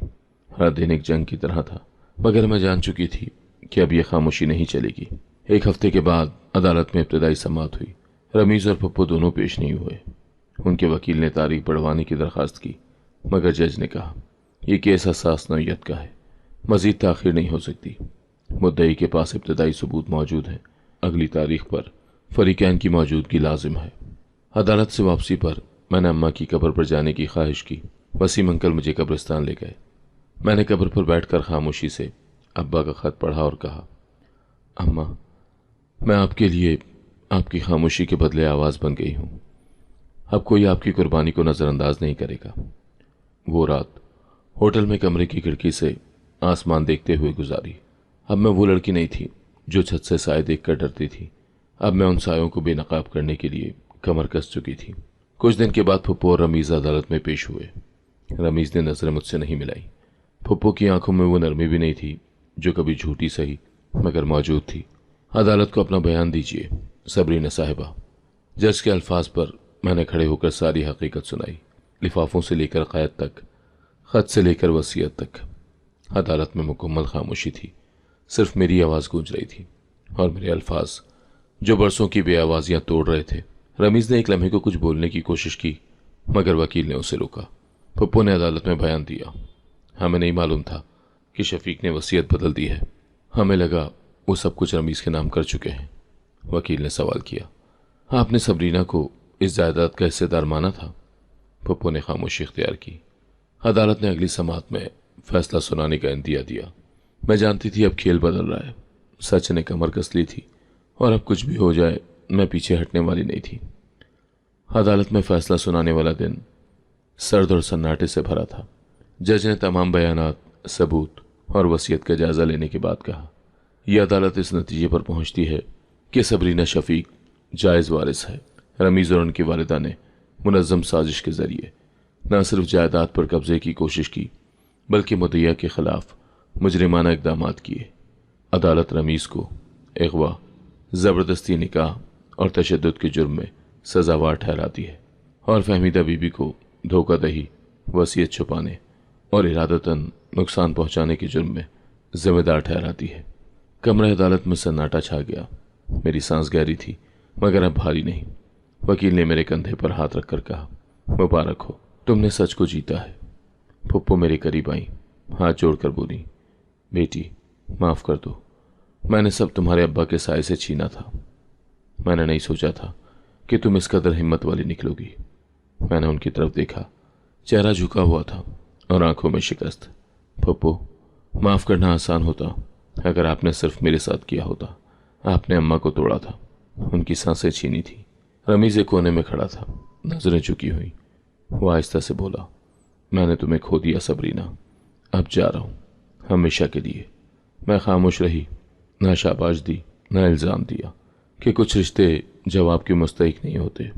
हर दिन एक जंग की तरह था, मगर मैं जान चुकी थी कि अब यह खामोशी नहीं चलेगी। एक हफ्ते के बाद अदालत में इब्तिदाई समाअत हुई। रमीज और पप्पू दोनों पेश नहीं हुए। उनके वकील ने तारीख बढ़वाने की दरखास्त की, मगर जज ने कहा, यह केस हसास नौयत का है, मजीद ताखिर नहीं हो सकती। मुद्दई के पास इब्तिदाई सबूत मौजूद है। अगली तारीख पर फरीकैन की मौजूदगी लाजिम है। अदालत से वापसी पर मैंने अम्मा की कब्र पर जाने की ख्वाहिश की। वसीम अंकल मुझे कब्रिस्तान ले गए। मैंने कब्र पर बैठकर खामोशी से अब्बा का खत पढ़ा और कहा, अम्मा, मैं आपके लिए आपकी खामोशी के बदले आवाज़ बन गई हूं। अब कोई आपकी कुर्बानी को नज़रअंदाज नहीं करेगा। वो रात होटल में कमरे की खिड़की से आसमान देखते हुए गुजारी। अब मैं वो लड़की नहीं थी जो छत से साए देखकर डरती थी। अब मैं उन सायों को बेनकाब करने के लिए कमर कस चुकी थी। कुछ दिन के बाद फुप्पो और रमीज अदालत में पेश हुए। रमीज ने नजरें मुझसे नहीं मिलाई। फुप्पो की आंखों में वो नरमी भी नहीं थी जो कभी झूठी सही मगर मौजूद थी। अदालत को अपना बयान दीजिए सबरीना साहिबा। जज के अल्फाज पर मैंने खड़े होकर सारी हकीकत सुनाई, लिफाफों से लेकर क़ैद तक, खत से लेकर वसीयत तक। अदालत में मुकम्मल खामोशी थी। सिर्फ मेरी आवाज़ गूंज रही थी और मेरे अल्फाज जो बरसों की बेआवाजियां तोड़ रहे थे। रमीज ने एक लम्हे को कुछ बोलने की कोशिश की, मगर वकील ने उसे रोका। पप्पू ने अदालत में बयान दिया, हमें नहीं मालूम था कि शफीक ने वसीयत बदल दी है। हमें लगा वो सब कुछ रमीज के नाम कर चुके हैं। वकील ने सवाल किया, आपने सबरीना को इस जायदाद का हिस्सेदार माना था? पप्पू ने खामोशी इख्तियार की। अदालत ने अगली समाअत में फैसला सुनाने का इंदिया दिया। मैं जानती थी अब खेल बदल रहा है। सच ने कमर कस ली थी और अब कुछ भी हो जाए मैं पीछे हटने वाली नहीं थी। अदालत में फैसला सुनाने वाला दिन सर्द और सन्नाटे से भरा था। जज ने तमाम बयानात, सबूत और वसीयत का जायजा लेने के बाद कहा, यह अदालत इस नतीजे पर पहुंचती है कि सबरीना शफीक जायज़ वारिस है। रमीज और उनकी वालिदा ने मुनज़्ज़म साजिश के जरिए न सिर्फ जायदाद पर कब्जे की कोशिश की बल्कि मुद्दइया के खिलाफ मुजरिमाना इक़दामात किए। अदालत रमीज को अगवा, ज़बरदस्ती निकाह और तशद्दुद के जुर्म में सज़ावार ठहराती है और फहमीदा बीबी को धोखादही, वसीयत छुपाने और इरादतन नुकसान पहुंचाने के जुर्म में जिम्मेदार ठहराती है। कमरे अदालत में सन्नाटा छा गया। मेरी सांस गहरी थी मगर अब भारी नहीं। वकील ने मेरे कंधे पर हाथ रखकर कहा, मुबारक हो, तुमने सच को जीता है। फुप्पो मेरे करीब आई, हाथ जोड़कर बोली, बेटी माफ़ कर दो, मैंने सब तुम्हारे अब्बा के साए से छीना था। मैंने नहीं सोचा था कि तुम इस कदर हिम्मत वाली निकलोगी। मैंने उनकी तरफ देखा, चेहरा झुका हुआ था और आंखों में शिकस्त। फुप्पो, माफ़ करना आसान होता अगर आपने सिर्फ मेरे साथ किया होता। आपने अम्मा को तोड़ा था, उनकी सांसें छीनी थी। रमीज एक कोने में खड़ा था, नजरें झुकी हुई। वो आहिस्ता से बोला, मैंने तुम्हें खो दिया सबरीना, अब जा रहा हूं, हमेशा के लिए। मैं खामोश रही, न शाबाश दी न इल्ज़ाम दिया कि कुछ रिश्ते जवाब के मुस्तहिक नहीं होते।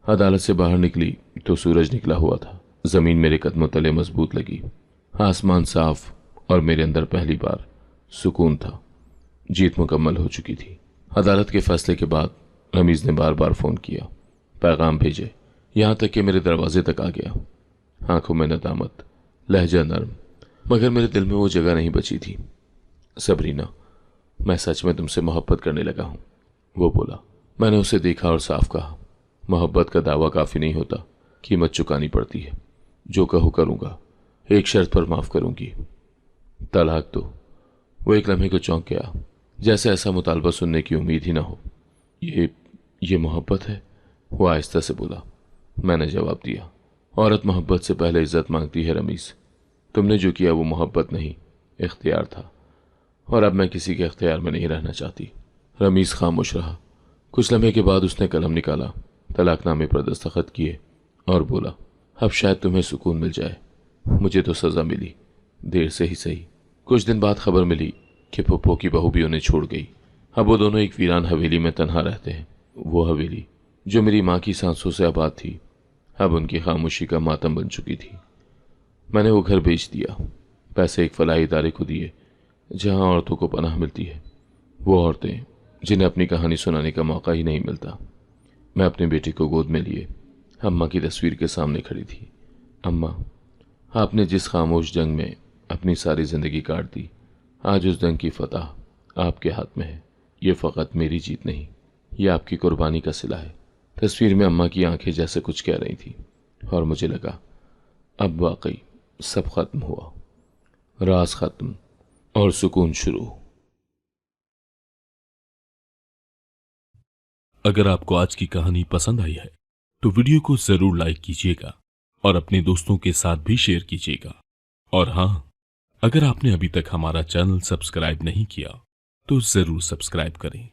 अदालत से बाहर निकली तो सूरज निकला हुआ था। ज़मीन मेरे कदमों तले मजबूत लगी, आसमान साफ, और मेरे अंदर पहली बार सुकून था। जीत मुकम्मल हो चुकी थी। अदालत के फैसले के बाद रमीज़ ने बार बार फ़ोन किया, पैगाम भेजे, यहाँ तक कि मेरे दरवाजे तक आ गया। आंखों में नदामत, लहजा नरम, मगर मेरे दिल में वो जगह नहीं बची थी। सबरीना, मैं सच में तुमसे मोहब्बत करने लगा हूँ, वो बोला। मैंने उसे देखा और साफ कहा, मोहब्बत का दावा काफ़ी नहीं होता, कीमत चुकानी पड़ती है। जो कहो करूँगा, एक शर्त पर माफ़ करूँगी, तलाक दो। वो एक लम्हे को चौंक गया, जैसे ऐसा मुतालबा सुनने की उम्मीद ही ना हो। ये मोहब्बत है? वो आहिस्ता से बोला। मैंने जवाब दिया, औरत मोहब्बत से पहले इज्जत मांगती है रमीज़। तुमने जो किया वो मोहब्बत नहीं, इख्तियार था, और अब मैं किसी के इख्तियार में नहीं रहना चाहती। रमीज़ खामोश रहा। कुछ लम्हे के बाद उसने कलम निकाला, तलाकनामे पर दस्तखत किए और बोला, अब शायद तुम्हें सुकून मिल जाए। मुझे तो सज़ा मिली, देर से ही सही। कुछ दिन बाद खबर मिली कि पप्पो की बहू भी उन्हें छोड़ गई। अब वो दोनों एक वीरान हवेली में तन्हा रहते हैं। वो हवेली जो मेरी माँ की सांसों से आबाद थी, अब उनकी खामोशी का मातम बन चुकी थी। मैंने वो घर बेच दिया, पैसे एक फलाही इदारे को दिए जहाँ औरतों को पनाह मिलती है, वो औरतें जिन्हें अपनी कहानी सुनाने का मौका ही नहीं मिलता। मैं अपने बेटे को गोद में लिए अम्मा की तस्वीर के सामने खड़ी थी। अम्मा, आपने जिस खामोश जंग में अपनी सारी जिंदगी काट दी, आज उस जंग की फतह आपके हाथ में है। ये फ़कत मेरी जीत नहीं, ये आपकी कुर्बानी का सिला है। तस्वीर में अम्मा की आंखें जैसे कुछ कह रही थी, और मुझे लगा अब वाकई सब खत्म हुआ, राज खत्म और सुकून शुरू। अगर आपको आज की कहानी पसंद आई है तो वीडियो को जरूर लाइक कीजिएगा और अपने दोस्तों के साथ भी शेयर कीजिएगा। और हाँ, अगर आपने अभी तक हमारा चैनल सब्सक्राइब नहीं किया तो जरूर सब्सक्राइब करें।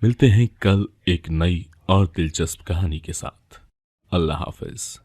मिलते हैं कल एक नई और दिलचस्प कहानी के साथ। अल्लाह हाफिज।